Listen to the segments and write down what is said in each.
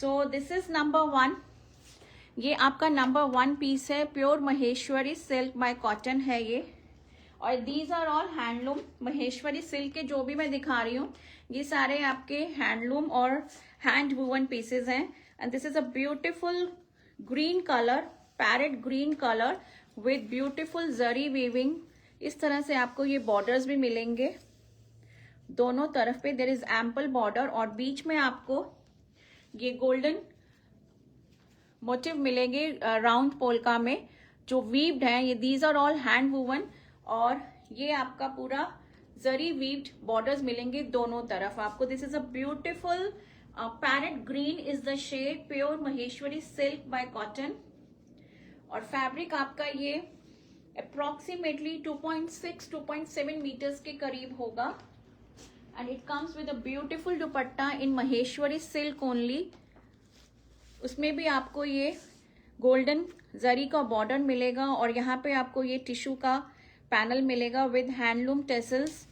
So this is number 1। ये आपका number 1 piece है, pure Maheshwari silk by cotton है ये। और these are all handloom. Maheshwari silk के जो भी मैं दिखा रही हूँ ये सारे आपके हैंडलूम और हैंड वूवन पीसेज हैं। And this is a beautiful green colour, parrot green colour with beautiful zari weaving. इस तरह से आपको ये बॉर्डर्स भी मिलेंगे दोनों तरफ पे। देयर इज एम्पल बॉर्डर और बीच में आपको ये गोल्डन मोटिव मिलेंगे राउंड पोल्का में जो वीव्ड है। ये these are all hand woven और ये आपका पूरा जरी वीव्ड बॉर्डर्स मिलेंगे दोनों तरफ आपको। This is a beautiful parrot green is the shade, pure Maheshwari silk by cotton. और फैब्रिक आपका ये अप्रोक्सीमेटली 2.6-2.7 मीटर्स के करीब होगा। And it comes with a beautiful dupatta in Maheshwari silk only. उसमें भी आपको ये गोल्डन जरी का बॉर्डर मिलेगा और यहाँ पे आपको ये टिश्यू का पैनल मिलेगा विद हैंडलूम टेसल्स।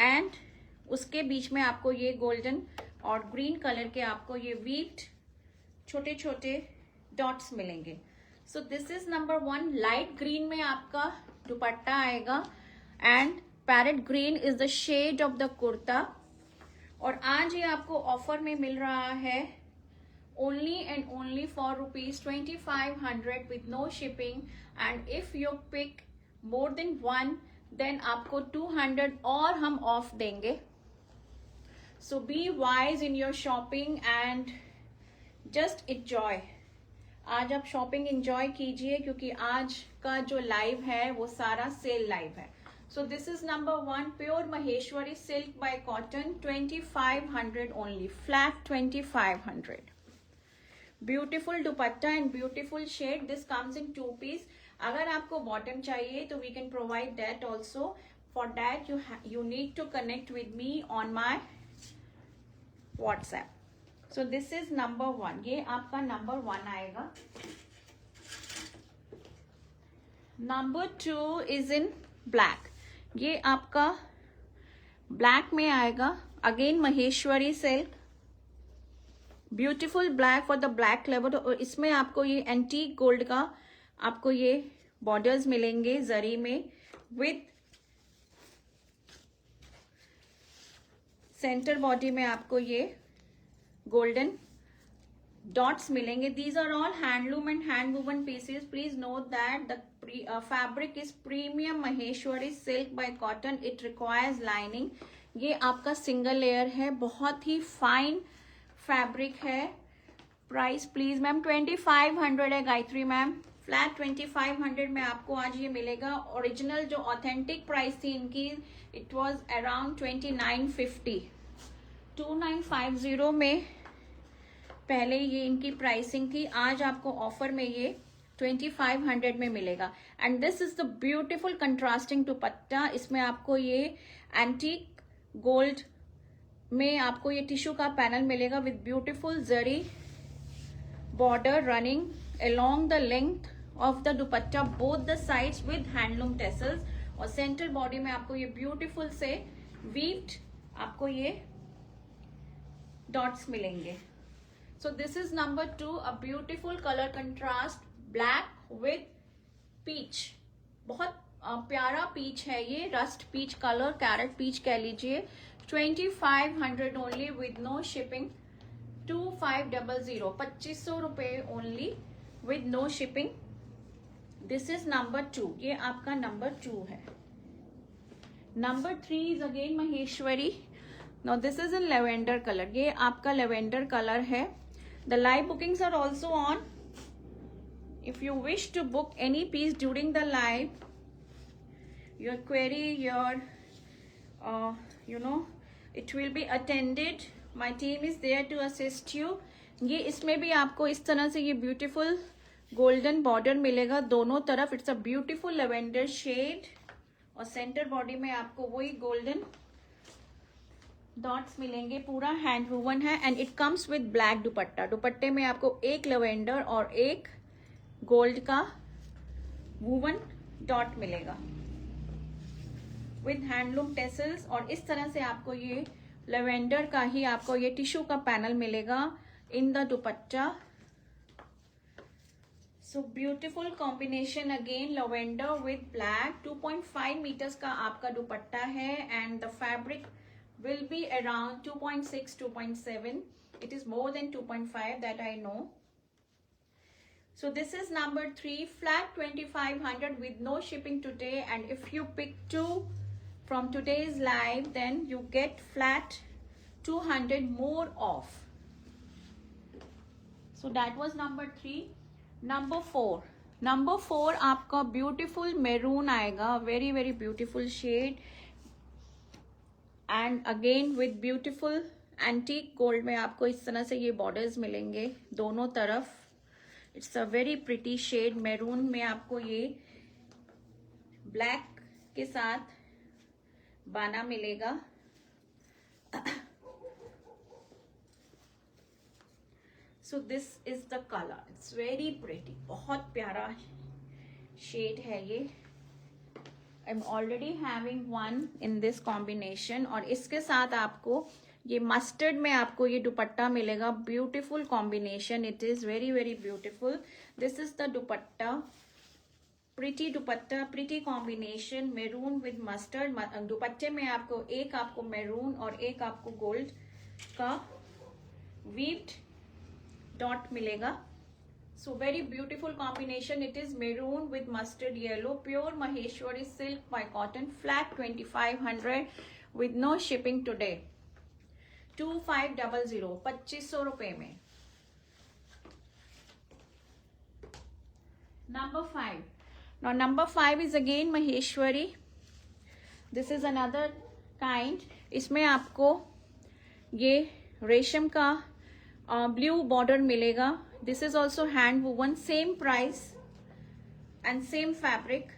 एंड उसके बीच में आपको ये गोल्डन और ग्रीन कलर के आपको ये वीव्ड छोटे छोटे डॉट्स मिलेंगे। So this is number 1। Light green में आपका दुपट्टा आएगा and parrot green is the shade of the kurta. और आज ये आपको ऑफर में मिल रहा है only and only for ₹2500 with no shipping, and if you pick more than one then आपको 200 और हम ऑफ देंगे। So be wise in your shopping and just enjoy। आज आप शॉपिंग एंजॉय कीजिए क्योंकि आज का जो लाइव है वो सारा सेल लाइव है। So this is number 1, pure Maheshwari silk by cotton, 2500 only, flat 2500। Beautiful dupatta and beautiful shade. This comes in 2 piece. अगर आपको बॉटम चाहिए तो we can provide that also. For that you need to connect with me on my WhatsApp. So this is number 1। ये आपका number 1 आएगा। Number 2 is in black. ये आपका black में आएगा, again Maheshwari silk, beautiful black for the black लेबर। और इसमें आपको ये एंटीक गोल्ड का आपको ये बॉर्डर्स मिलेंगे जरी में विथ सेंटर बॉडी में आपको ये गोल्डन डॉट्स मिलेंगे। These are all handloom and hand woven pieces. Please note that the fabric is premium Maheshwari silk by cotton. It requires lining. ये आपका सिंगल लेयर है, बहुत ही फाइन फैब्रिक है। प्राइस प्लीज मैम 2500 है गायत्री मैम। फ्लैट 2500 में आपको आज ये मिलेगा। ओरिजिनल जो ऑथेंटिक प्राइस थी इनकी इट वाज अराउंड 2950, 2950 में पहले ये इनकी प्राइसिंग थी। आज आपको ऑफर में ये 2500 में मिलेगा। And this is the beautiful contrasting दुपट्टा। इसमें आपको ये एंटीक गोल्ड में आपको ये टिश्यू का पैनल मिलेगा with beautiful zari border running along the length of the dupatta both the sides with handloom tassels. और सेंटर बॉडी में आपको ये ब्यूटीफुल से वीव्ड आपको ये डॉट्स मिलेंगे। So this is number 2, a beautiful colour contrast black with peach. बहुत प्यारा पीच है ये, rust peach colour, carrot peach कह लीजिए। 2500 ओनली विद नो शिपिंग। 2500, 2500 रुपए only with no shipping. This is number 2। ये आपका नंबर 2 है। Number 3 is again Maheshwari. Now this is in lavender colour. ये आपका लेवेंडर कलर है। The live bookings are also on. If you wish to book any piece during the live, your query, your it will be attended. My team is there to assist you। ये इसमें भी आपको इस तरह से ये beautiful golden border मिलेगा दोनों तरफ। It's a beautiful lavender shade और सेंटर बॉडी में आपको वही गोल्डन डॉट्स मिलेंगे। पूरा हैंड वूवन है and it comes with black dupatta. दुपट्टे में आपको एक लेवेंडर और एक गोल्ड का वूवन डॉट मिलेगा विद हैंडलूम टेसल्स। और इस तरह से आपको ये लेवेंडर का ही आपको ये टिश्यू का पैनल मिलेगा in the dupatta. So beautiful combination again, lavender with black. 2.5 meters का आपका दुपट्टा है and the fabric will be around 2.6 2.7. It is more than 2.5, that I know. So this is number 3, flat 2500 with no shipping today, and if you pick 2 from today's live, then you get flat 200 more off. So that was number 3. Number 4 आपका beautiful maroon आएगा, very very beautiful shade, and again with beautiful antique gold में आपको इस तरह से ये borders मिलेंगे दोनों तरफ. It's a very pretty shade. Maroon में आपको ये ब्लैक के साथ बाना मिलेगा. So this is the color. It's very pretty. बहुत प्यारा शेड है ये. I'm already having one in this combination. और इसके साथ आपको ये मस्टर्ड में आपको ये दुपट्टा मिलेगा. Beautiful combination. It is very very beautiful. This is the dupatta. Pretty dupatta, pretty combination. Maroon with mustard. दुपट्टे में आपको एक मैरून और एक आपको गोल्ड का वीव्ड डॉट मिलेगा. So very beautiful combination. It is maroon with mustard yellow. Pure Maheshwari silk by cotton. Flat 2500 with no shipping today. 2500 2500 रुपए में. Number 5. Now number 5 is again Maheshwari. This is another kind. इसमें आपको ये रेशम का blue border मिलेगा. This is also hand woven. Same price and same fabric.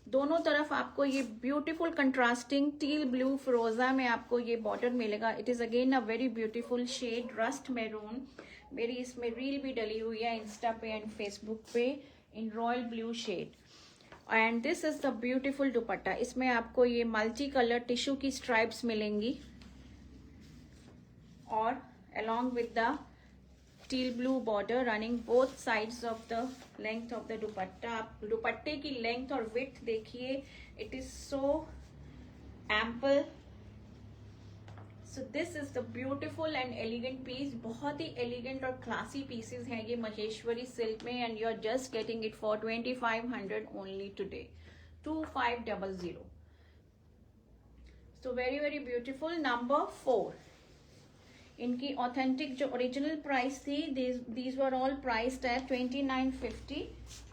दोनों तरफ आपको ये ब्यूटीफुल कंट्रास्टिंग टील ब्लू फिरोजा में आपको ये बॉर्डर मिलेगा. It is again a very beautiful shade, rust maroon. मेरी इसमें रील भी डली हुई है इंस्टा पे एंड फेसबुक पे in royal blue shade. And this is the beautiful dupatta. इसमें आपको ये मल्टी कलर टिश्यू की स्ट्राइप्स मिलेंगी और along with the teal blue border running both sides of the length of the dupatta. आप दुपट्टे की लेंथ और विड्थ देखिए. it is so ample. So this is the beautiful and elegant piece. बहुत ही elegant और classy pieces हैं ये Maheshwari silk में, and you are just getting it for 2500 only today. 2500. So very very beautiful. Number 4. इनकी authentic जो original price थी, these were all priced eight 2950.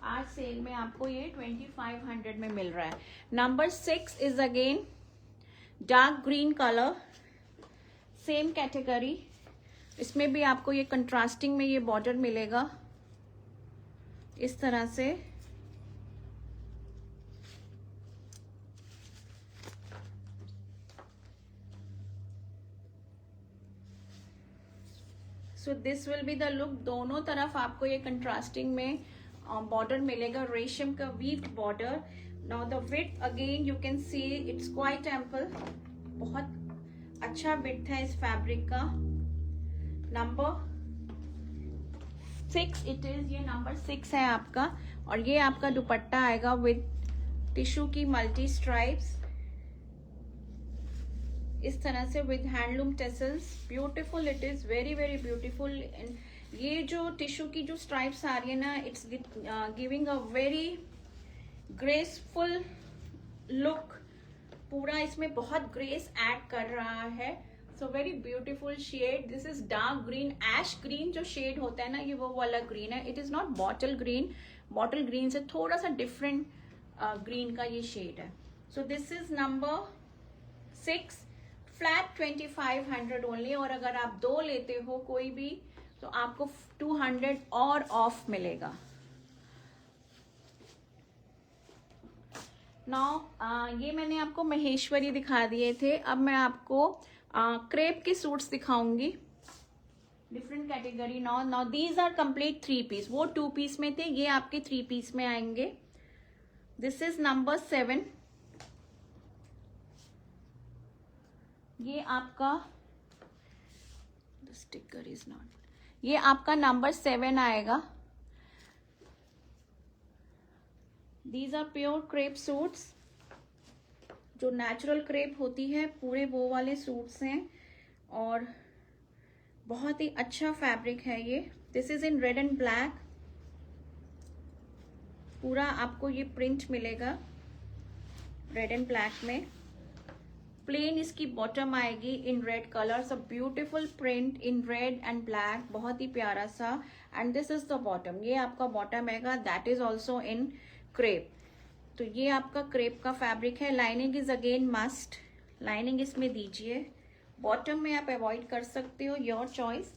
आज cell में आपको ये 2500 में मिल रहा है. Number 6 is again dark green colour. Same category. इसमें भी आपको ये कंट्रास्टिंग में ये बॉर्डर मिलेगा इस तरह से. सो this will be the look. दोनों तरफ आपको ये कंट्रास्टिंग में बॉर्डर मिलेगा, रेशम का weaved border. Now the width again you can see it's quite ample. बहुत अच्छा विड्थ है इस फैब्रिक का. Number 6 it is. ये नंबर 6 है आपका. और ये आपका दुपट्टा आएगा विद टिश्यू की मल्टी स्ट्राइप्स इस तरह से with handloom tassels. Beautiful. It is very very beautiful. ये जो टिश्यू की जो स्ट्राइप्स आ रही है ना, it's giving a very graceful look. पूरा इसमें बहुत ग्रेस ऐड कर रहा है. So very beautiful shade. This is dark green. Ash green जो शेड होता है ना, ये वो वाला ग्रीन है. It is not bottle green. Bottle green से थोड़ा सा डिफरेंट ग्रीन का ये शेड है. So this is number 6. Flat 2500 only. और अगर आप 2 लेते हो कोई भी, तो आपको 200 और ऑफ मिलेगा. नाउ ये मैंने आपको महेश्वरी दिखा दिए थे. अब मैं आपको क्रेप के सूट्स दिखाऊंगी, different category. Now these are complete 3 piece. वो 2 पीस में थे, ये आपके 3 पीस में आएंगे. This is number 7. ये आपका स्टिकर इज नॉट, ये आपका नंबर 7 आएगा। These are pure crepe suits, जो नेचुरल क्रेप होती है पूरे वो वाले सूट्स हैं, और बहुत ही अच्छा फैब्रिक है ये। This is in red and black, पूरा आपको ये प्रिंट मिलेगा रेड एंड ब्लैक में। प्लेन इसकी बॉटम आएगी in red colour, so beautiful print in red and black, बहुत ही प्यारा सा। And this is the bottom, ये आपका बॉटम आएगा, that is also in crepe. तो ये आपका क्रेप का फैब्रिक है। Lining is again must, lining इसमें दीजिए। बॉटम में आप अवॉइड कर सकते हो, योर चॉइस।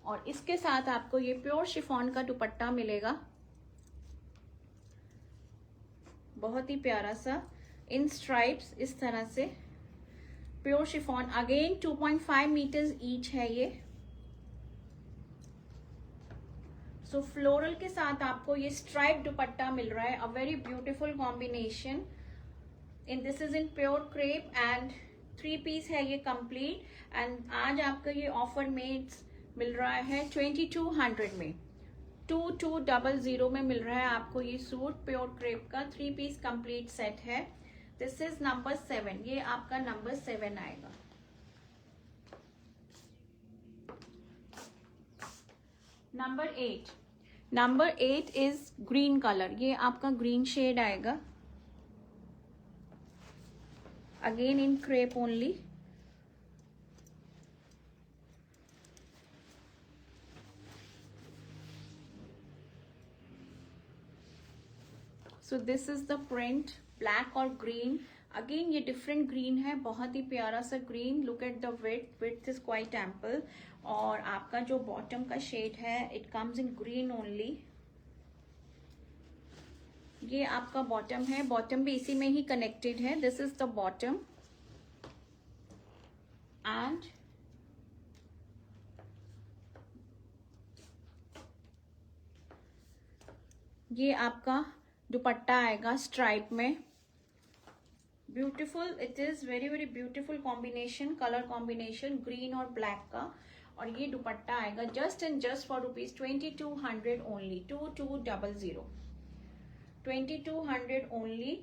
और इसके साथ आपको ये प्योर शिफॉन का दुपट्टा मिलेगा, बहुत ही प्यारा सा इन स्ट्राइप्स, इस तरह से pure chiffon. Again 2.5 metres each है ये। सो फ्लोरल के साथ आपको ये स्ट्राइप दुपट्टा मिल रहा है, a very beautiful combination. In this is in pure crepe and 3 piece है ये कंप्लीट। एंड आज आपका ये ऑफर में मिल रहा है 2200 में, 2200 में मिल रहा है आपको ये सूट प्योर क्रेप का 3 पीस कंप्लीट सेट है। दिस इज नंबर 7, ये आपका नंबर 7 आएगा। नंबर 8 इज ग्रीन कलर, ये आपका ग्रीन शेड आएगा, again in crepe only. So this is the print, black और ग्रीन। अगेन ये डिफरेंट ग्रीन है, बहुत ही प्यारा सा green. Look at the width is quite ample. और आपका जो बॉटम का शेड है it comes in green only. ये आपका बॉटम है, बॉटम भी इसी में ही कनेक्टेड है। This is the bottom and ये आपका दुपट्टा आएगा स्ट्राइप में। Beautiful, it is very very beautiful combination, colour combination green और ब्लैक का। और ये दुपट्टा आएगा just and just for ₹2200 only, 2200, 2200 only,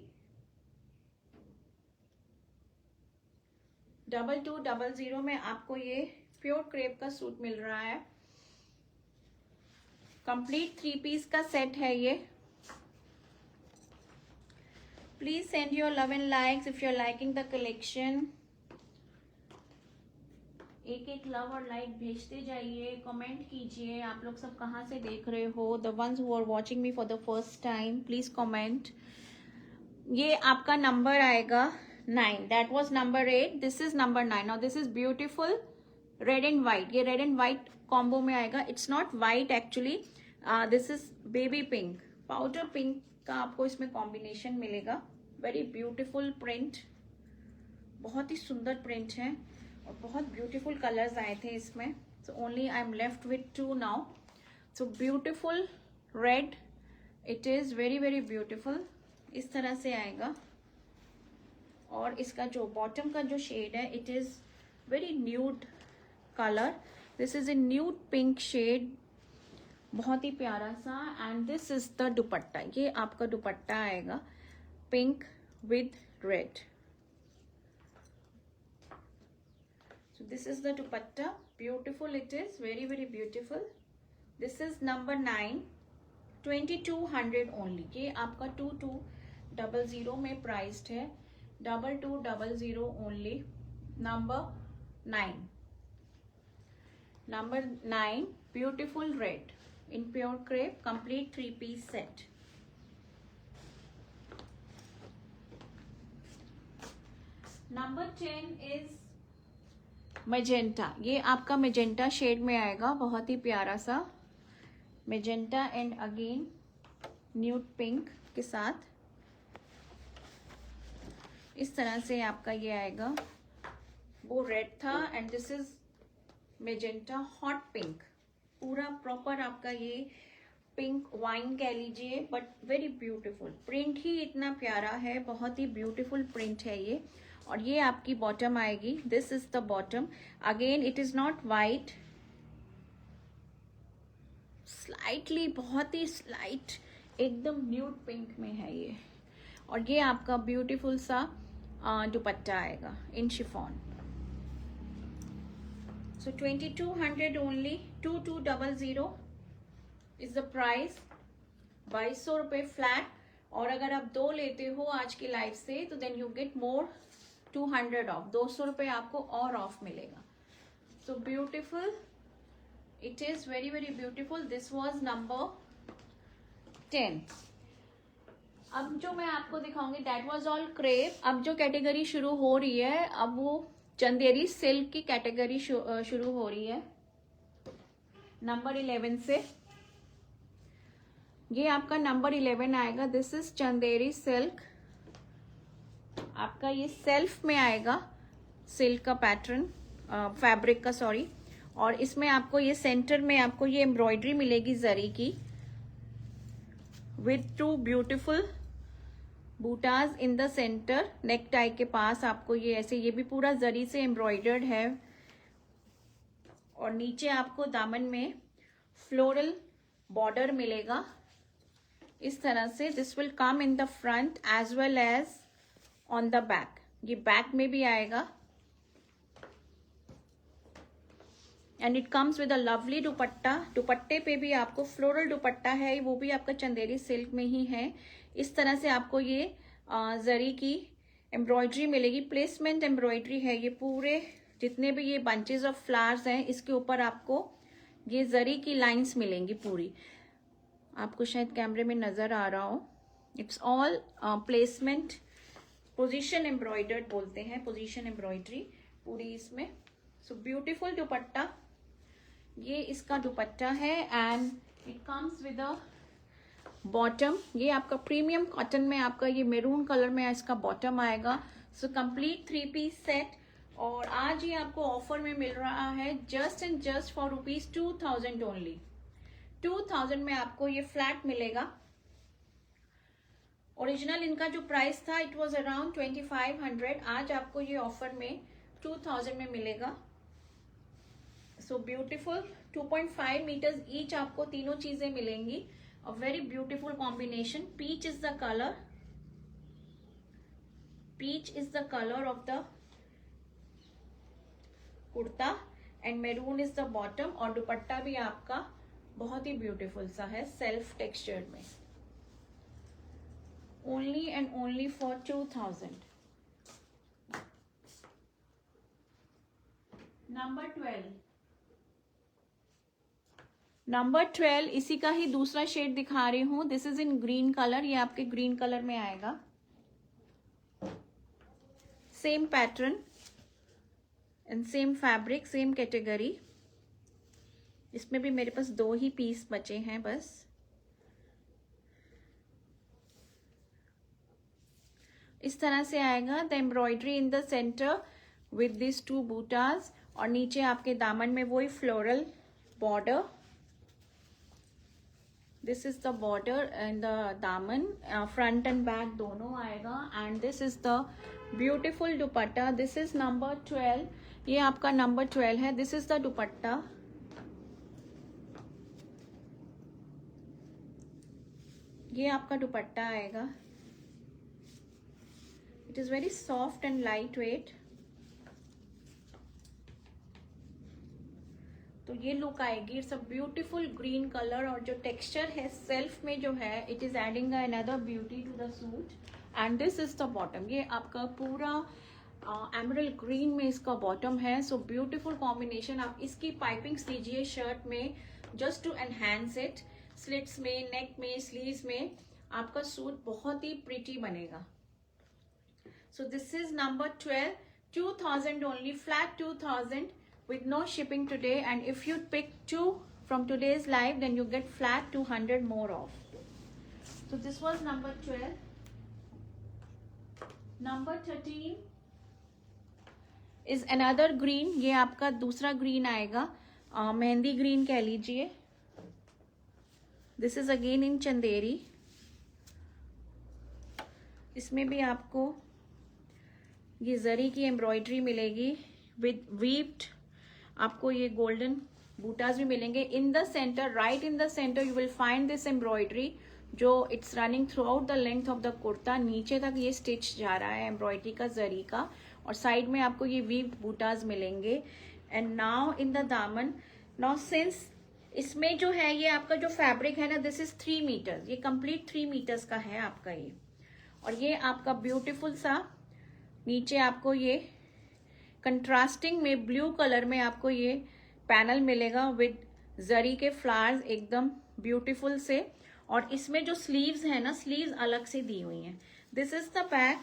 2200 में आपको ये प्योर क्रेप का सूट मिल रहा है। कंप्लीट 3 पीस का सेट है ये। Please send your love and likes if you're liking the collection. एक लव और लाइक भेजते जाइए, कमेंट कीजिए आप लोग सब कहाँ से देख रहे हो। The ones who are watching me for the first time, please comment. ये आपका नंबर आएगा 9, that was number 8, this is number 9. Now this is beautiful red and white, ये red and white combo में आएगा। It's not white actually, this is baby pink, powder pink का आपको इसमें combination मिलेगा। वेरी ब्यूटीफुल प्रिंट, बहुत ही सुंदर print है और बहुत ब्यूटीफुल कलर्स आए थे इसमें। So only I am left with 2 now. So beautiful red, it is very very beautiful, इस तरह से आएगा। और इसका जो बॉटम का जो शेड है it is very nude colour, this is a nude pink shade, बहुत ही प्यारा सा। And this is the dupatta, ये आपका दुपट्टा आएगा pink with red. So this is the dupatta, beautiful it is, very very beautiful. This is number 9, 2200 only, ये आपका 2200 में प्राइस्ड है, 2200 only. Number 9, beautiful red in pure crepe, complete 3 piece set. Number 10 is magenta, ये आपका magenta shade में आएगा, बहुत ही प्यारा सा magenta and again nude pink के साथ इस तरह से आपका ये आएगा। वो रेड था and this is magenta hot pink, पूरा प्रॉपर आपका ये पिंक वाइन कह लीजिए, बट वेरी ब्यूटीफुल। प्रिंट ही इतना प्यारा है, बहुत ही ब्यूटीफुल प्रिंट है ये। और ये आपकी बॉटम आएगी, this is the bottom. Again it is not white, slightly, बहुत ही स्लाइट, एकदम न्यूड पिंक में है ये। और ये आपका ब्यूटीफुल सा दुपट्टा आएगा in chiffon. So 2200 only, 2200 is the price, 2200 रुपये फ्लैट। और अगर आप 2 लेते हो आज की लाइफ से तो then you get more 200 off, 200 रुपये आपको और ऑफ मिलेगा। So beautiful, it is very very beautiful. This was number 10। अब जो मैं आपको दिखाऊंगी दैट वाज ऑल क्रेप। अब जो कैटेगरी शुरू हो रही है, अब वो चंदेरी सिल्क की कैटेगरी शुरू हो रही है नंबर 11 से। ये आपका नंबर 11 आएगा, दिस इज चंदेरी सिल्क। आपका ये सेल्फ में आएगा, सिल्क का पैटर्न, फैब्रिक का सॉरी। और इसमें आपको ये सेंटर में आपको ये एम्ब्रॉयडरी मिलेगी जरी की, with 2 beautiful butas in the centre. Neck tie के पास आपको ये ऐसे, ये भी पूरा जरी से एम्ब्रॉयडर्ड है। और नीचे आपको दामन में फ्लोरल बॉर्डर मिलेगा इस तरह से। This will come in the front as well as on the back, ये बैक में भी आएगा। And it comes with a lovely dupatta. दुपट्टे पे भी आपको फ्लोरल दुपट्टा है, वो भी आपका चंदेरी सिल्क में ही है। इस तरह से आपको ये जरी की एम्ब्रॉयडरी मिलेगी, प्लेसमेंट एम्ब्रॉयडरी है ये। पूरे जितने भी ये बंचेस ऑफ फ्लावर्स हैं इसके ऊपर आपको ये जरी की लाइंस मिलेंगी पूरी। आपको शायद कैमरे में नजर आ रहा हो, it's all placement, position embroidered बोलते हैं, पोजीशन एम्ब्रॉयडरी पूरी इसमें। सो ब्यूटीफुल दुपट्टा, ये इसका दुपट्टा है। And it comes with a bottom. ये आपका प्रीमियम कॉटन में आपका ये मेरून कलर में इसका बॉटम आएगा। So complete 3 piece set. और आज ये आपको ऑफर में मिल रहा है just and just for ₹2000 only. 2000 में आपको ये फ्लैट मिलेगा। ओरिजिनल इनका जो प्राइस था इट वाज अराउंड 2500, आज आपको ये ऑफर में 2000 में मिलेगा। सो ब्यूटीफुल, 2.5 मीटर्स ईच आपको तीनों चीजें मिलेंगी। A very beautiful combination. Peach is the colour, peach is the colour of the kurta and maroon is the bottom. और दुपट्टा भी आपका बहुत ही ब्यूटीफुल सा है, सेल्फ टेक्सचर्ड में। Only and only for 2000। Number 12, number 12 इसी का ही दूसरा शेड दिखा रही हूं। This is in green colour, ये आपके ग्रीन कलर में आएगा। Same pattern and same fabric, same category. इसमें भी मेरे पास 2 ही पीस बचे हैं बस। इस तरह से आएगा, the embroidery in the centre with this 2 बूटास। और नीचे आपके दामन में वही floral border. This is the border and the दामन, फ्रंट एंड बैक दोनों आएगा। And this is the beautiful dupatta. This is number 12, ये आपका नंबर 12 है। This is the dupatta. ये आपका दुपट्टा आएगा। It is very soft and light weight. तो ये लुक आएगी। It's a beautiful green colour. और जो टेक्सचर है सेल्फ में जो है, it is adding another beauty to the suit. And this is the bottom, ये आपका पूरा एमरल्ड ग्रीन में इसका बॉटम है। So beautiful combination. आप इसकी पाइपिंग्स दीजिए शर्ट में just to enhance it. Slits में, नेक में, स्लीव्स में आपका सूट बहुत ही प्रिटी बनेगा। सो this is number 12, 2000 only, flat 2000 with no shipping today. And if you pick 2 from today's live, then you get flat 200 more off. So this was number 12. Number 13 is another green. ये आपका दूसरा green आएगा, mehndi green कह लीजिए। This is again in Chanderi. इसमें भी आपको ये जरी की एम्ब्रॉयडरी मिलेगी विद वीव्ड, आपको ये गोल्डन बूटाज भी मिलेंगे। In the centre, right in the centre you will find this embroidery जो it's running throughout the length of the kurta. नीचे तक ये स्टिच जा रहा है एम्ब्रॉयडरी का, जरी का, और साइड में आपको ये वीव्ड बूटाज मिलेंगे। एंड नाउ इन द दामन, नाउ सिंस इसमें जो है ये आपका जो फैब्रिक है ना, दिस इज 3 मीटर्स, ये कंप्लीट 3 मीटर्स का है आपका ये। और ये आपका ब्यूटीफुल सा नीचे आपको ये कंट्रास्टिंग में ब्लू कलर में आपको ये पैनल मिलेगा विद जरी के फ्लावर्स एकदम ब्यूटीफुल से। और इसमें जो स्लीव्स है ना, स्लीव्स अलग से दी हुई हैं। दिस इज द बैक,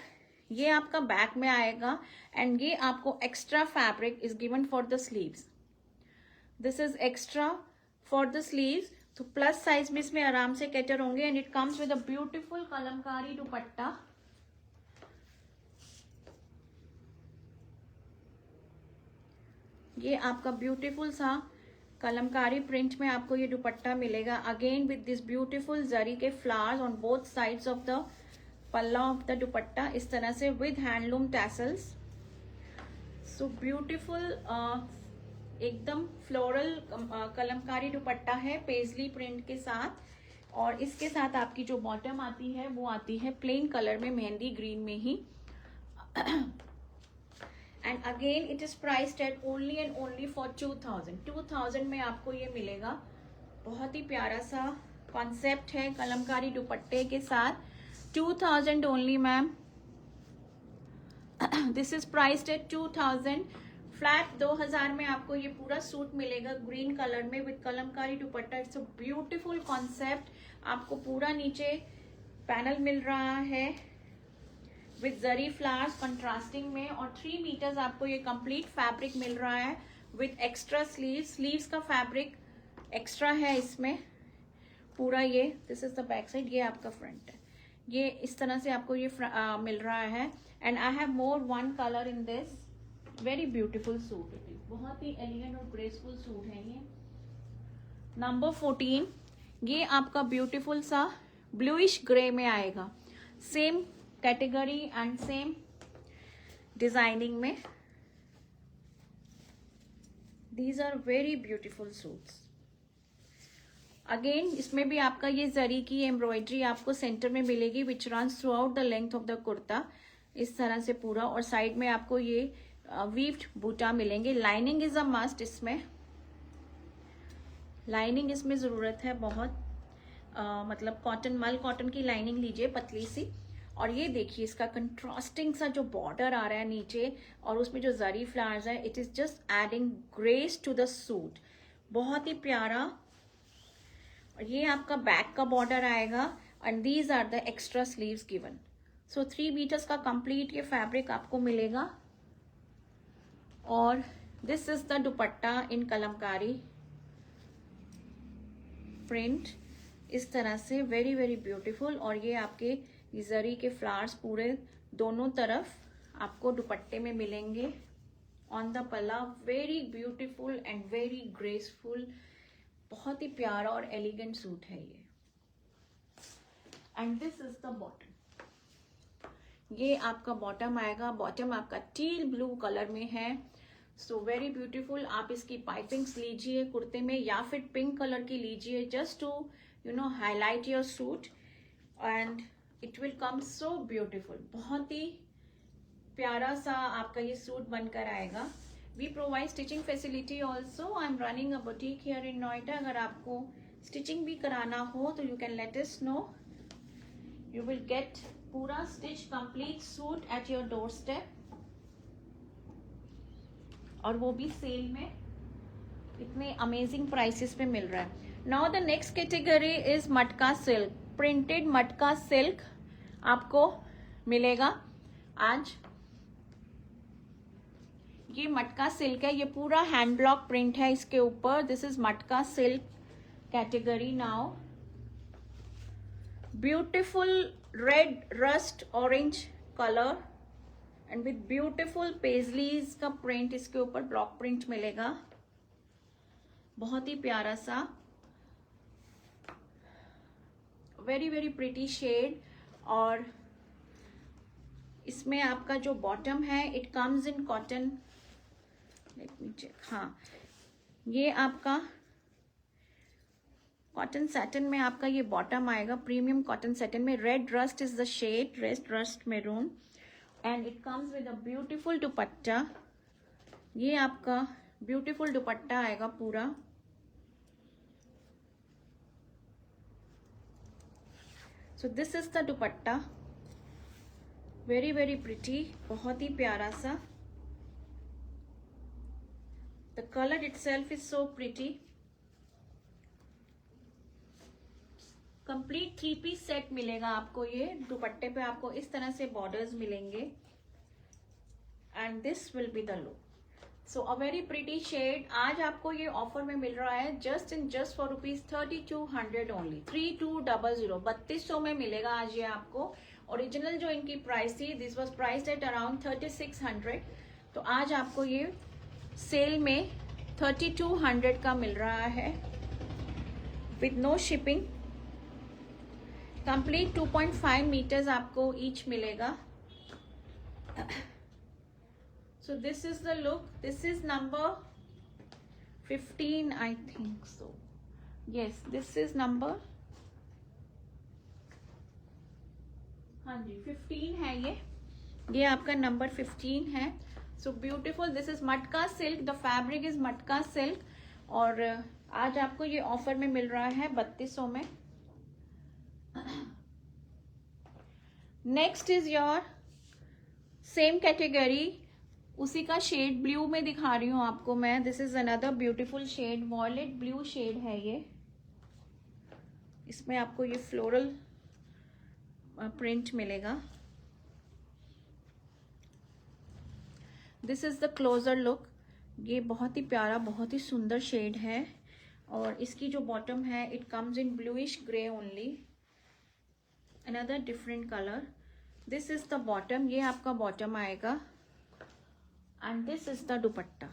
ये आपका बैक में आएगा। एंड ये आपको extra fabric is given for the sleeves, this is extra for the sleeves. तो प्लस साइज में इसमें आराम से कैटर होंगे। And it comes with a beautiful Kalamkari दुपट्टा। ये आपका ब्यूटीफुल सा कलमकारी प्रिंट में आपको ये दुपट्टा मिलेगा, अगेन विद दिस ब्यूटीफुल जरी के flowers on both sides of the पल्ला ऑफ द दुपट्टा, इस तरह से with handloom tassels. So beautiful एकदम फ्लोरल कलमकारी दुपट्टा है पेजली प्रिंट के साथ। और इसके साथ आपकी जो बॉटम आती है वो आती है प्लेन कलर में, मेहंदी ग्रीन में ही। And again it is priced at only and only for 2000 में आपको ये मिलेगा। बहुत ही प्यारा सा कॉन्सेप्ट है कलमकारी दुपट्टे के साथ, 2000 only ma'am. This is priced eight 2000 flat. 2000 में आपको ये पूरा सूट मिलेगा ग्रीन कलर में with Kalamkari dupatta. It's a beautiful concept. आपको पूरा नीचे पैनल मिल रहा है विद जरी फ्लावर्स कंट्रास्टिंग में, और 3 मीटर्स आपको ये कंप्लीट फैब्रिक मिल रहा है विद एक्स्ट्रा स्लीव्स। स्लीव्स का फैब्रिक एक्स्ट्रा है इसमें पूरा। ये this is the back side, ये आपका फ्रंट है। ये इस तरह से आपको ये मिल रहा है। And I have more one colour in this, very beautiful suit it is, बहुत ही एलिगेंट और ग्रेसफुल सूट है ये। नंबर 14, ये आपका ब्यूटीफुल सा ब्लूइश ग्रे में आएगा, same category and same designing में। These are very beautiful suits. Again इसमें भी आपका ये जरी की एम्ब्रॉयडरी आपको सेंटर में मिलेगी विच runs through out the length of the kurta, इस तरह से पूरा। और साइड में आपको ये वीव्ड बूटा मिलेंगे। लाइनिंग इज अ मस्ट, इसमें लाइनिंग इसमें जरूरत है बहुत, मतलब कॉटन, मल कॉटन की लाइनिंग लीजिए पतली सी। और ये देखिए इसका कंट्रास्टिंग सा जो बॉर्डर आ रहा है नीचे, और उसमें जो जरी फ्लावर्स है, it is just adding grace to the suit, बहुत ही प्यारा। और ये आपका बैक का बॉर्डर आएगा and these are the extra sleeves given. So 3 metres का कंप्लीट ये फैब्रिक आपको मिलेगा। और this is the dupatta in kalamkari print, इस तरह से वेरी वेरी ब्यूटीफुल। और ये आपके जरी के फ्लावर्स पूरे दोनों तरफ आपको दुपट्टे में मिलेंगे ऑन द पल्ला। Very beautiful and very graceful, बहुत ही प्यारा और एलिगेंट सूट है ये। And this is the bottom, ये आपका बॉटम आएगा। बॉटम आपका टील ब्लू कलर में है, सो वेरी ब्यूटीफुल। आप इसकी पाइपिंग्स लीजिए कुर्ते में, या फिर पिंक कलर की लीजिए, just to highlight your suit, and it will come so beautiful. बहुत ही प्यारा सा आपका ये सूट बनकर आएगा। We provide stitching facility also. I am running a boutique here in Noida. अगर आपको स्टिचिंग भी कराना हो तो you can let us know, you will get पूरा stitch complete suit at your door step, और वो भी सेल में इतने अमेजिंग प्राइसेस पे मिल रहा है। Now the next category is matka silk. Printed मटका सिल्क आपको मिलेगा आज। ये मटका सिल्क है, ये पूरा हैंड ब्लॉक प्रिंट है इसके ऊपर। This is matka silk category. Now beautiful red rust orange colour and with beautiful paisleys का प्रिंट, इसके ऊपर ब्लॉक प्रिंट मिलेगा, बहुत ही प्यारा सा, वेरी वेरी प्रिटी शेड। और इसमें आपका जो बॉटम है it comes in cotton, let me check, हाँ ये आपका कॉटन सैटिन में आपका ये बॉटम आएगा, प्रीमियम कॉटन सैटिन में। Red rust is the shade, red rust maroon, and it comes with a beautiful dupatta. ये आपका ब्यूटीफुल दुपट्टा आएगा पूरा। So this is the dupatta, very very pretty, बहुत ही प्यारा सा। The colour itself is so pretty. Complete 3 piece set मिलेगा आपको। ये दुपट्टे पे आपको इस तरह से बॉर्डर्स मिलेंगे, and this will be the look. So a very pretty shade. आज आपको ये ऑफर में मिल रहा है जस्ट फॉर ₹3200 ओनली, 3200, 3200 में मिलेगा आज ये आपको। ओरिजिनल जो इनकी प्राइस थी, this was priced at around 3600, तो आज आपको ये सेल में 3200 का मिल रहा है with no shipping. Complete 2.5 metres आपको ईच मिलेगा। So this is the look. This is number 15, I think so. Yes, this is number, हाँ जी 15 है ये आपका नंबर 15 है। So beautiful. This is मटका सिल्क, the fabric is मटका सिल्क, और आज आपको ये ऑफर में मिल रहा है 3200 में। Next is your same category, उसी का शेड ब्लू में दिखा रही हूँ आपको मैं। This is another beautiful shade, violet blue shade है ये। इसमें आपको ये फ्लोरल प्रिंट मिलेगा। This is the closer look. ये बहुत ही प्यारा, बहुत ही सुंदर शेड है, और इसकी जो बॉटम है it comes in bluish grey only, another different colour. This is the bottom, ये आपका बॉटम आएगा, and this is the dupatta.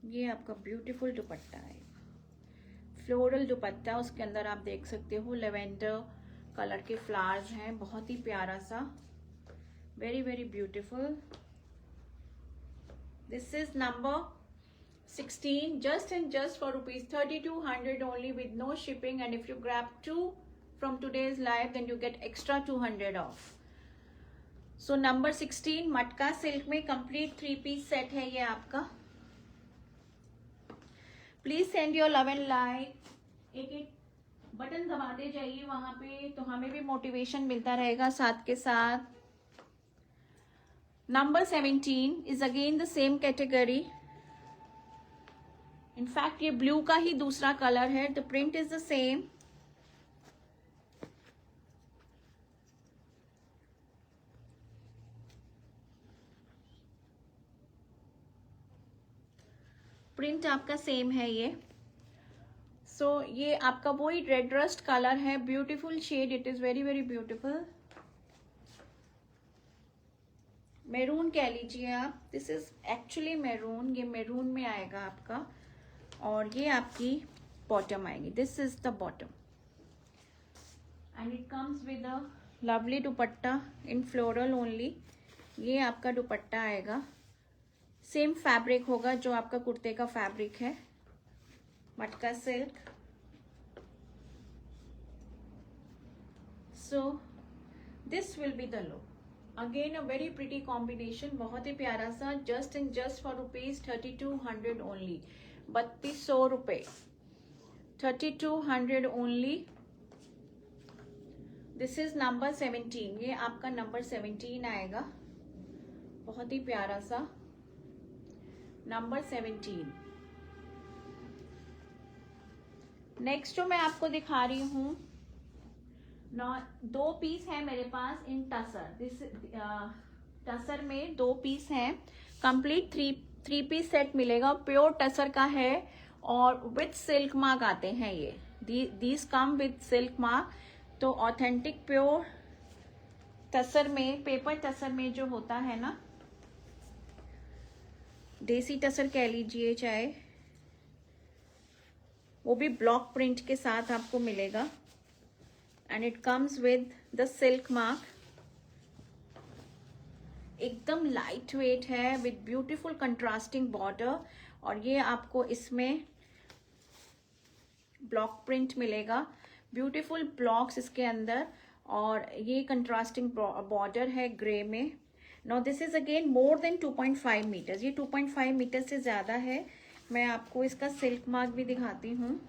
ये आपका ब्यूटीफुल दुपट्टा आएगा, फ्लोरल दुपट्टा। उसके अंदर आप देख सकते हो लेवेंडर कलर के फ्लावर्स हैं, बहुत ही प्यारा सा, very very beautiful. This is number 16, just for ₹3200 only with no shipping, and if you grab 2 from today's live then you get extra 200 off. So number 16 मटका सिल्क में कंप्लीट 3 पीस सेट है ये आपका। Please send your love and like, एक button दबाते जाइए वहां पे, तो हमें भी मोटिवेशन मिलता रहेगा साथ के साथ। Number 17 is again the same category. In fact ये ब्लू का ही दूसरा कलर है, the print is the same. Print आपका सेम है ये। सो ये आपका वही रेड रस्ट कलर है, beautiful shade, it is very very beautiful. Maroon कह लीजिए आप, दिस इज एक्चुअली मैरून, ये मैरून में आएगा आपका, और ये आपकी बॉटम आएगी। This is the bottom, and it comes with a lovely dupatta in floral only. ये आपका दुपट्टा आएगा, सेम फैब्रिक होगा जो आपका कुर्ते का फैब्रिक है, मटका silk. So this will be the look. Again a very pretty combination, बहुत ही प्यारा सा, जस्ट फॉर ₹3200 ओनली, 3200 रुपए, 3200 ओनली। दिस इज नंबर 17, ये आपका नंबर 17 आएगा, बहुत ही प्यारा सा नंबर 17। नेक्स्ट जो मैं आपको दिखा रही हूँ, 2 पीस है मेरे पास इन टसर। दिस टसर में 2 पीस हैं, कंप्लीट 3 पीस सेट मिलेगा, प्योर टसर का है, और विथ सिल्क मार्क आते हैं ये, these come with silk mark. तो ऑथेंटिक प्योर टसर में, पेपर टसर में जो होता है ना, देसी टसर कह लीजिए चाहे, वो भी ब्लॉक प्रिंट के साथ आपको मिलेगा, and it comes with the silk mark. एकदम लाइट वेट है विद ब्यूटीफुल कंट्रास्टिंग बॉर्डर। और ये आपको इसमें ब्लॉक प्रिंट मिलेगा, ब्यूटीफुल ब्लॉक्स इसके अंदर, और ये कंट्रास्टिंग बॉर्डर है ग्रे में। Now this is again more than 2.5 metres, ये 2.5 मीटर से ज़्यादा है। मैं आपको इसका सिल्क मार्क भी दिखाती हूँ,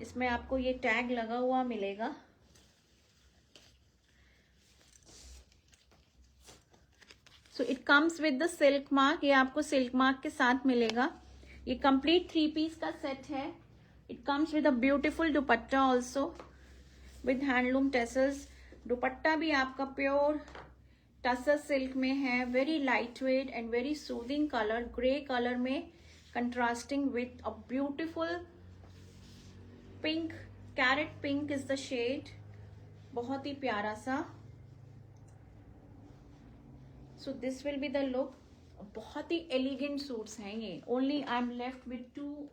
इसमें आपको ये टैग लगा हुआ मिलेगा। So it comes with the silk mark, ये आपको सिल्क मार्क के साथ मिलेगा। ये कंप्लीट 3 पीस का सेट है। It comes with a beautiful dupatta also with handloom tassels. Dupatta भी आपका प्योर टसर सिल्क में है, very light weight and very soothing colour, grey colour में contrasting with a beautiful pink, carrot pink is the shade, बहुत ही प्यारा सा। So this will be the look. बहुत ही एलिगेंट सूट्स हैं ये। Only I am left with 2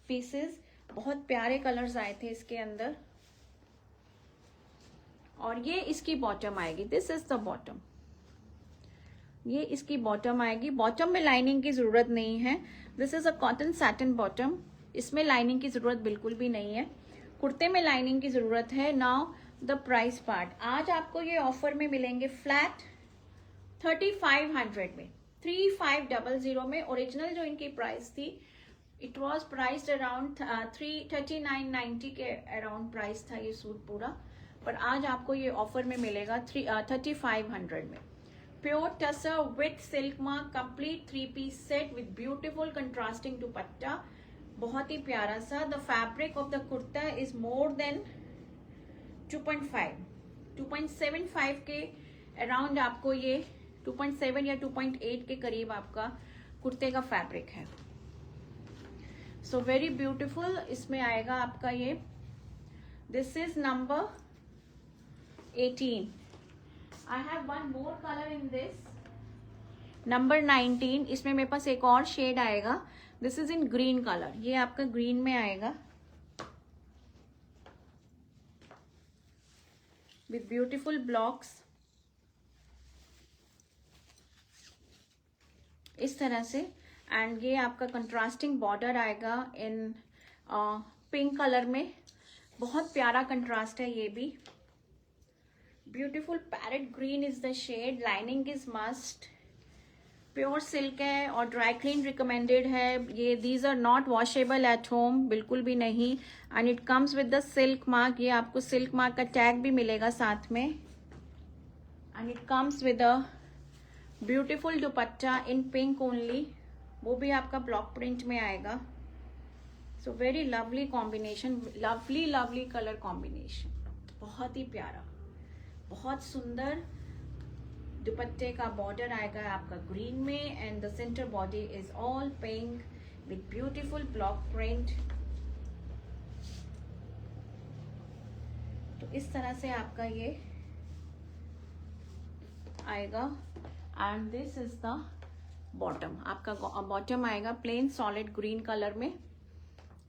pieces. बहुत प्यारे कलर्स आए थे इसके अंदर। और ये इसकी बॉटम आएगी, दिस इज द बॉटम, ये इसकी बॉटम आएगी। बॉटम में लाइनिंग की जरूरत नहीं है, this is a cotton satin bottom, इसमें लाइनिंग की जरूरत बिल्कुल भी नहीं है। कुर्ते में लाइनिंग की जरूरत है। नाउ द प्राइस पार्ट, आज आपको ये ऑफर में मिलेंगे फ्लैट 3500 में, 3500 में। ओरिजिनल जो इनकी प्राइस थी, इट वॉज प्राइस्ड अराउंड 3990 के अराउंड प्राइस था ये सूट पूरा, पर आज आपको ये ऑफर में मिलेगा 3500 में। Pure tussar with silk mark, complete 3 piece set with beautiful contrasting dupatta, बहुत ही प्यारा सा। The fabric of the kurta is more than 2.75 के अराउंड आपको ये 2.7 या 2.8 के करीब आपका कुर्ते का फैब्रिक है। सो वेरी ब्यूटीफुल इसमें आएगा आपका ये। This is number 18। I have one more colour in this, number 19। इसमें मेरे पास एक और शेड आएगा, this is in green colour, ये आपका ग्रीन में आएगा विथ ब्यूटीफुल ब्लॉक्स इस तरह से। एंड ये आपका कंट्रास्टिंग बॉर्डर आएगा इन पिंक कलर में, बहुत प्यारा कंट्रास्ट है ये भी। Beautiful parrot green is the shade, lining is must, pure silk है और ड्राई क्लीन रिकमेंडेड है ये। These are not washable at home, बिल्कुल भी नहीं। And it comes with the silk mark, ये आपको सिल्क मार्क का टैग भी मिलेगा साथ में। And it comes with a beautiful dupatta in pink only, वो भी आपका ब्लॉक प्रिंट में आएगा। So very lovely combination, lovely colour combination, बहुत ही प्यारा, बहुत सुंदर। दुपट्टे का बॉर्डर आएगा आपका ग्रीन में and the centre body is all pink with beautiful block print. तो इस तरह से आपका ये आएगा। And this is the bottom, आपका बॉटम आएगा प्लेन सॉलिड ग्रीन कलर में।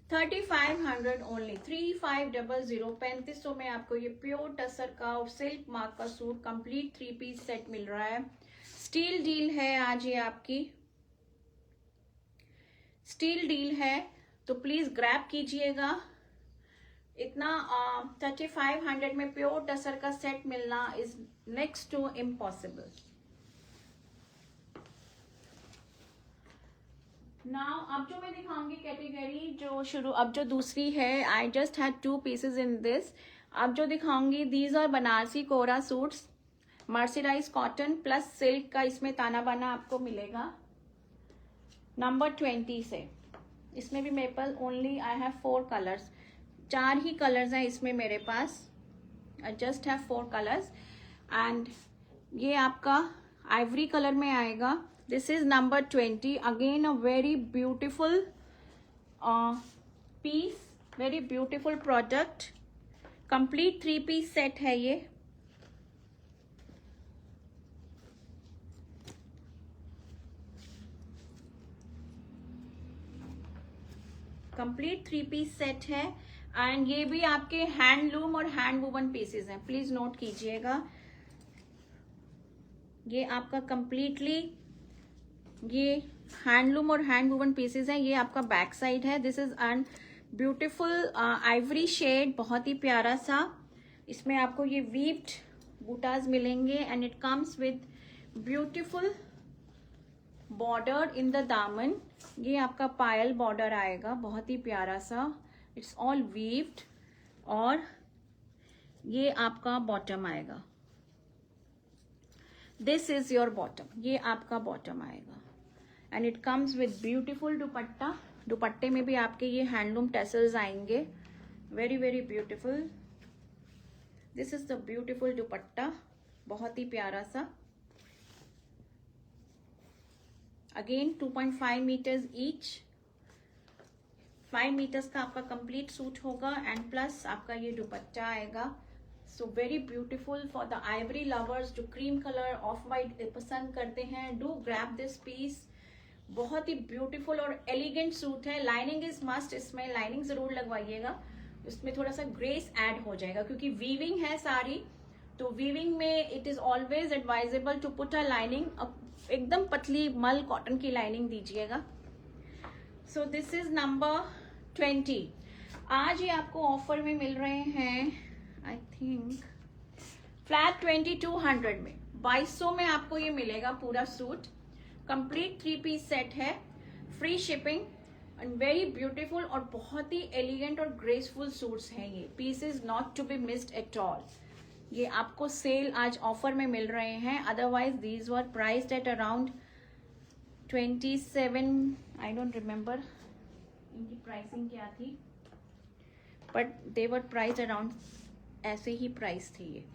3500 ओनली, 3500, 3500 में आपको ये प्योर टसर का और सिल्क मार्क का सूट कंप्लीट 3 पीस सेट मिल रहा है। स्टील डील है आज, ये आपकी स्टील डील है, तो प्लीज ग्रैब कीजिएगा। इतना 3500 में प्योर टसर का सेट मिलना is next to impossible. Now अब जो मैं दिखाऊंगी कैटेगरी अब जो दूसरी है, I just had 2 pieces in this. अब जो दिखाऊंगी these are Banarasi kora suits, mercerised cotton plus silk का इसमें ताना बाना आपको मिलेगा नंबर 20 से। इसमें भी मेरे पास ओनली आई हैव 4 कलर्स, 4 ही कलर्स हैं इसमें मेरे पास। आई जस्ट हैव 4 कलर्स एंड ये आपका आइवरी कलर में आएगा। This is number 20. Again a very beautiful piece, very beautiful product. Complete 3 piece set है ये। Complete 3 piece set है एंड ये भी आपके हैंडलूम और हैंड वूवन पीसेस हैं, प्लीज नोट कीजिएगा। ये आपका कंप्लीटली ये हैंडलूम और हैंड वूवन पीसेस हैं। ये आपका बैक साइड है। This is an beautiful ivory shade, बहुत ही प्यारा सा। इसमें आपको ये वीव्ड बूटाज मिलेंगे and it comes with beautiful border in the दामन। ये आपका पायल बॉर्डर आएगा, बहुत ही प्यारा सा। It's all weaved. और ये आपका बॉटम आएगा। This is your bottom. ये आपका बॉटम आएगा and it comes with beautiful दुपट्टा। दुपट्टे में भी आपके ये हैंडलूम टेसल्स आएंगे, very very beautiful. This is the beautiful दुपट्टा, बहुत ही प्यारा सा। अगेन 2.5 मीटर्स ईच, 5 मीटर्स का आपका कंप्लीट सूट होगा एंड प्लस आपका ये दुपट्टा आएगा। So very beautiful for the ivory lovers जो क्रीम कलर ऑफ वाइट पसंद करते हैं। Do grab this piece. बहुत ही ब्यूटीफुल और एलिगेंट सूट है। लाइनिंग इज मस्ट, इसमें लाइनिंग जरूर लगवाइएगा। इसमें थोड़ा सा ग्रेस ऐड हो जाएगा क्योंकि वीविंग है सारी, तो वीविंग में it is always advisable to put a lining. एकदम पतली मल कॉटन की लाइनिंग दीजिएगा। So this is number 20। आज ये आपको ऑफर में मिल रहे हैं, आई थिंक फ्लैट 2200 में, 2200 में आपको ये मिलेगा पूरा सूट। कंप्लीट 3 पीस सेट है, free shipping and very beautiful और बहुत ही एलिगेंट और ग्रेसफुल सूट्स हैं। ये pieces not to be missed at all. ये आपको सेल आज ऑफर में मिल रहे हैं, otherwise these were priced at around 27, I don't remember इनकी प्राइसिंग क्या थी, but they were priced around, ऐसे ही प्राइस थी ये।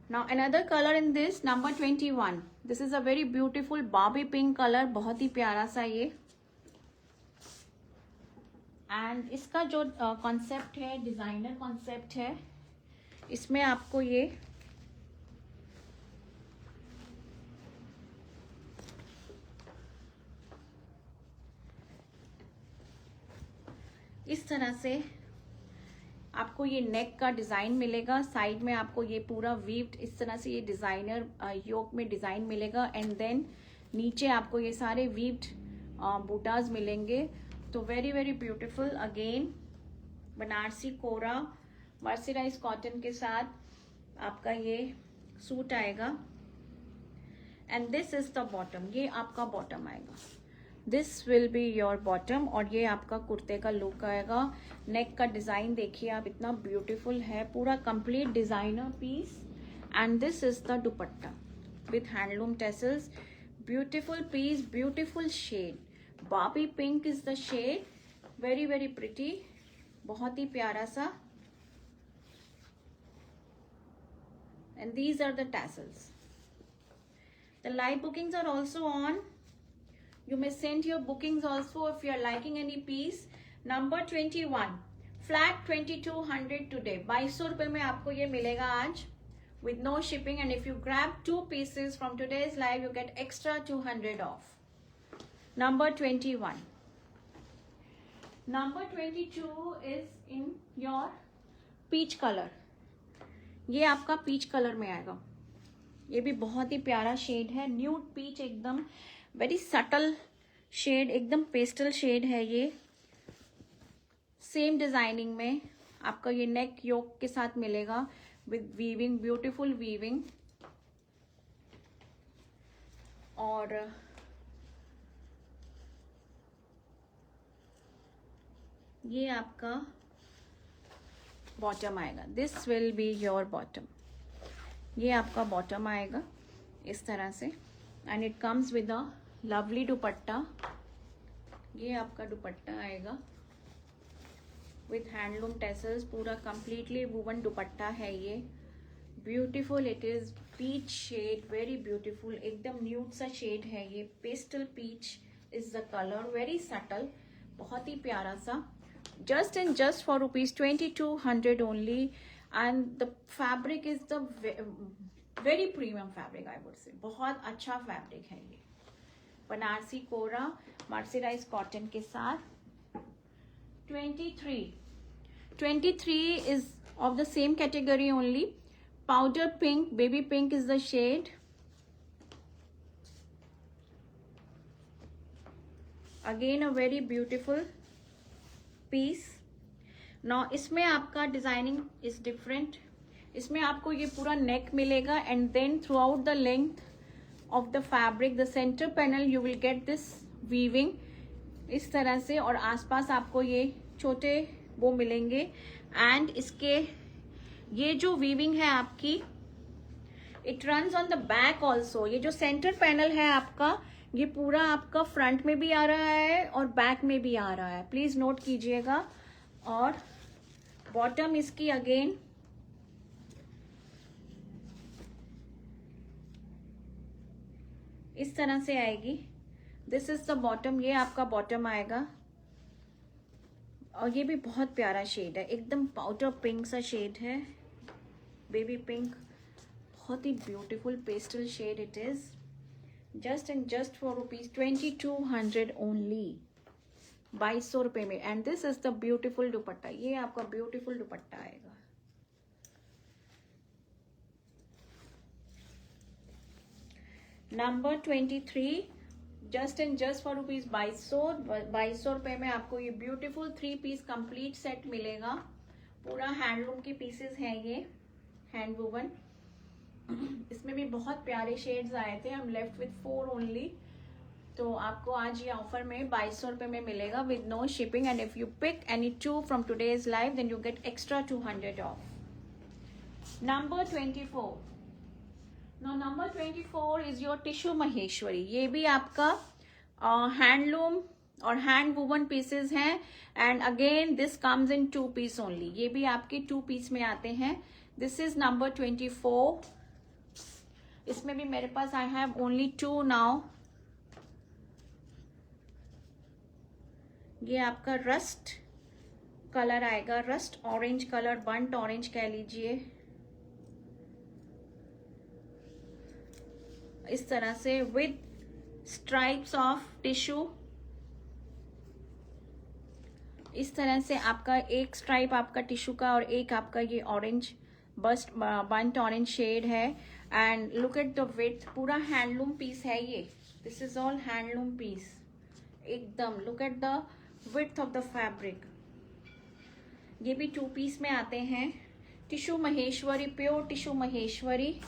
Now another color in this, number 21. This is a very beautiful Barbie pink color, बहुत ही प्यारा सा ये। एंड इसका जो कॉन्सेप्ट है, डिजाइनर कॉन्सेप्ट है। इसमें आपको ये इस तरह से आपको ये नेक का डिजाइन मिलेगा। साइड में आपको ये पूरा वीव्ड इस तरह से ये डिजाइनर योक में डिजाइन मिलेगा एंड देन नीचे आपको ये सारे वीव्ड बूटाज मिलेंगे। तो very very beautiful. Again Banarasi kora mercerised cotton के साथ आपका ये सूट आएगा and this is the bottom. ये आपका बॉटम आएगा। This will be your bottom और ये आपका कुर्ते का लुक आएगा। नेक का डिजाइन देखिए आप, इतना ब्यूटीफुल है, पूरा complete designer piece. And this is the dupatta with handloom tassels. Beautiful piece, beautiful shade. Baby pink is the shade, very very pretty, बहुत ही प्यारा सा। And these are the tassels. The live bookings are also on. You may send your bookings also if you are liking any piece. Number 21, flat 2200 today. 2200 रुपए में आपको ये मिलेगा आज with no shipping, and if you grab 2 pieces from today's live, you get extra 200 off. Number 21. Number 22 is in your peach color. ये आपका peach colour में आएगा। ये भी बहुत ही प्यारा शेड है, न्यूड पीच, एकदम वेरी सटल शेड, एकदम पेस्टल शेड है ये। सेम डिजाइनिंग में आपका ये नेक योक के साथ मिलेगा विद वीविंग, ब्यूटीफुल वीविंग। और ये आपका बॉटम आएगा। This will be your bottom. ये आपका बॉटम आएगा इस तरह से and it comes with a lovely dupatta. ये आपका दुपट्टा आएगा विथ हैंडलूम टेसल्स, पूरा कंप्लीटली वुवन दुपट्टा है ये। Beautiful, it is peach shade, very beautiful, एकदम न्यूड सा शेड है ये। Pastel peach is the colour, very subtle, बहुत ही प्यारा सा। Just and just for ₹2200 only and the fabric is the very premium fabric, I would say. बहुत अच्छा फैब्रिक है ये। बनारसी कोरा मर्सराइज कॉटन के साथ। 23 is of the same category only. Powder pink, baby pink is the shade. Again a very beautiful piece. Now इसमें आपका designing is different. इसमें आपको ये पूरा नेक मिलेगा and then throughout the length of the fabric the centre panel you will get this weaving इस तरह से, और आसपास आपको ये छोटे वो मिलेंगे। एंड इसके ये जो वीविंग है आपकी, it runs on the back also. ये जो सेंटर पैनल है आपका, ये पूरा आपका फ्रंट में भी आ रहा है और बैक में भी आ रहा है, प्लीज नोट कीजिएगा। और बॉटम इसकी अगेन इस तरह से आएगी। दिस इज द बॉटम, ये आपका बॉटम आएगा। और ये भी बहुत प्यारा शेड है, एकदम पाउडर पिंक सा शेड है, बेबी पिंक, बहुत ही beautiful pastel shade it is. Just and just for ₹2200 only, 2200 रुपये में। And this is the beautiful dupatta, ये आपका ब्यूटीफुल दुपट्टा आएगा। Number 23, just and just for ₹2200 रुपये में आपको ये ब्यूटीफुल 3 पीस कंप्लीट सेट मिलेगा। पूरा हैंडलूम के पीसेस हैं ये, हैंड वूवन। इसमें भी बहुत प्यारे शेड्स आए थे, हम लेफ्ट विथ 4 ओनली। तो आपको आज ये ऑफर में 2200 रुपये में मिलेगा with no shipping. And if you pick any 2 from today's live then you get extra 200 off. Number 24, no number 24 is your tissue Maheshwari. ये भी आपका हैंडलूम और हैंड वूवन पीसेस हैं। And again this comes in 2 piece only, ये भी आपके 2 piece में आते हैं। This is number 24। इसमें भी मेरे पास आई हैव ओनली 2 नाउ। ये आपका रस्ट कलर आएगा, रस्ट ऑरेंज कलर, बंट ऑरेंज कह लीजिए, इस तरह से विद स्ट्राइप्स ऑफ टिश्यू। इस तरह से आपका एक स्ट्राइप आपका टिश्यू का और एक आपका ये ऑरेंज बस्ट बंट ऑरेंज शेड है। And look at the width, पूरा हैंडलूम पीस है ये। This is all handloom piece एकदम। Look at the width of the fabric. ये भी 2 पीस में आते हैं। Tissue Maheshwari, pure tissue Maheshwari.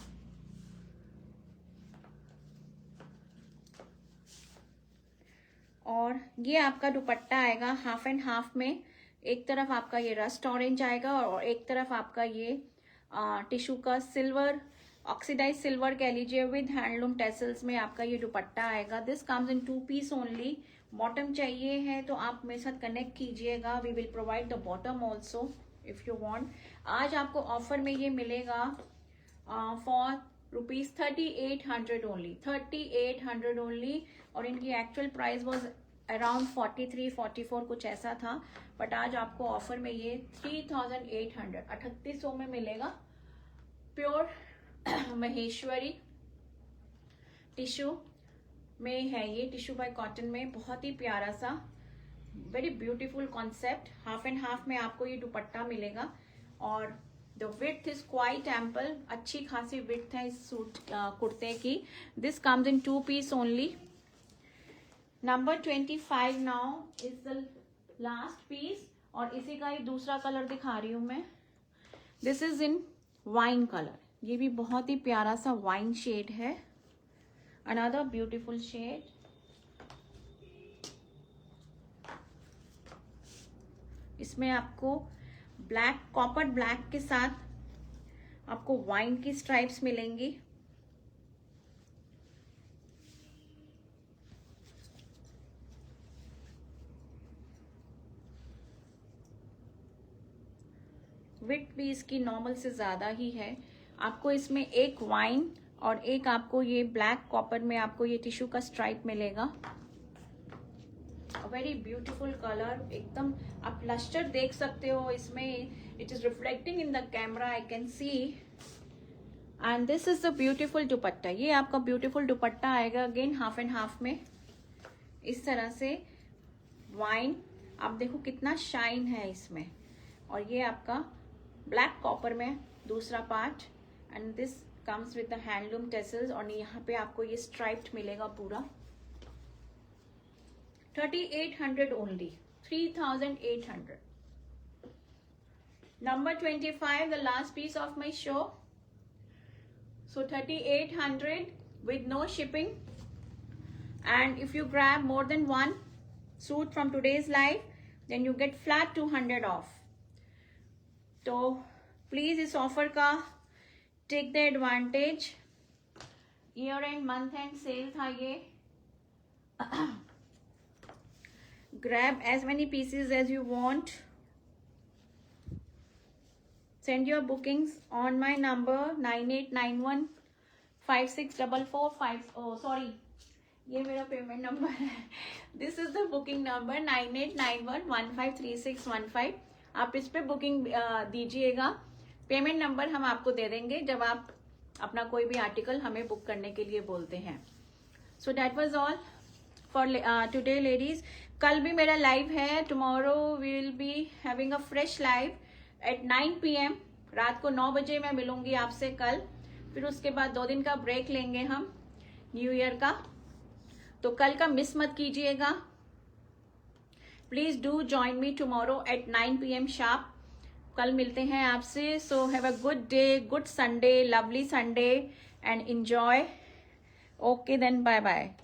और ये आपका दुपट्टा आएगा हाफ एंड हाफ में। एक तरफ आपका ये रस्ट ऑरेंज आएगा और एक तरफ आपका ये टिश्यू का सिल्वर, ऑक्सीडाइज सिल्वर कह लीजिए, विद हैंडलूम टेसल्स में आपका ये दुपट्टा आएगा। This comes in 2 piece only. Bottom चाहिए है तो आप मेरे साथ कनेक्ट कीजिएगा, we will provide the bottom also if you want. आज आपको ऑफर में ये मिलेगा फॉर ₹3800 ओनली, 3800 ओनली। और इनकी एक्चुअल प्राइस वॉज अराउंड 43-44 कुछ ऐसा था, बट आज आपको ऑफर में ये 3800, 3800 में मिलेगा। प्योर महेश्वरी टिश्यू में है ये, टिश्यू बाय कॉटन में, बहुत ही प्यारा सा, very beautiful concept. Half and half में आपको ये दुपट्टा मिलेगा। और the width is quite ample, अच्छी खासी विड्थ है इस सूट कुर्ते की। This comes in 2 piece only. Number 25 now is the last piece, और इसी का ही दूसरा कलर दिखा रही हूं मैं। This is in wine colour, ये भी बहुत ही प्यारा सा वाइन शेड है, अनदर ब्यूटीफुल शेड। इसमें आपको ब्लैक, कॉपर ब्लैक के साथ आपको वाइन की स्ट्राइप्स मिलेंगी। विड्थ भी इसकी नॉर्मल से ज्यादा ही है। आपको इसमें एक वाइन और एक आपको ये ब्लैक कॉपर में आपको ये टिश्यू का स्ट्राइप मिलेगा। वेरी ब्यूटीफुल कलर, एकदम आप लस्टर देख सकते हो इसमें, it is reflecting in the camera, I can see. And this is the beautiful dupatta, ये आपका ब्यूटीफुल दुपट्टा आएगा अगेन हाफ एंड हाफ में, इस तरह से वाइन। आप देखो कितना शाइन है इसमें। और ये आपका ब्लैक कॉपर में दूसरा part, and this comes with the handloom tassels. और यहाँ पे आपको ये स्ट्राइप्ड मिलेगा पूरा। 3800 only, 3800. Number 25, the last piece of my show. So 3800 with no shipping. And if you grab more than one suit from today's live, then you get flat 200 off. So please इस offer का take the advantage. Year end, month end sale था ये. Grab as many pieces as you want. Send your bookings on my number 9891564445. Oh, sorry. ये मेरा payment number है. This is the booking number 9891153615. आप इस पे booking दीजिएगा. Payment number हम आपको दे देंगे जब आप अपना कोई भी आर्टिकल हमें बुक करने के लिए बोलते हैं. So that was all for today ladies. कल भी मेरा लाइव है. Tomorrow we will be having a fresh live at 9 PM. रात को 9 बजे मैं मिलूंगी आपसे कल. फिर उसके बाद 2 दिन का ब्रेक लेंगे हम न्यू ईयर का. तो कल का मिस मत कीजिएगा. Please do join me tomorrow at 9 PM sharp. कल मिलते हैं आपसे. So have a good day, good Sunday, lovely Sunday and enjoy. Okay then, bye bye.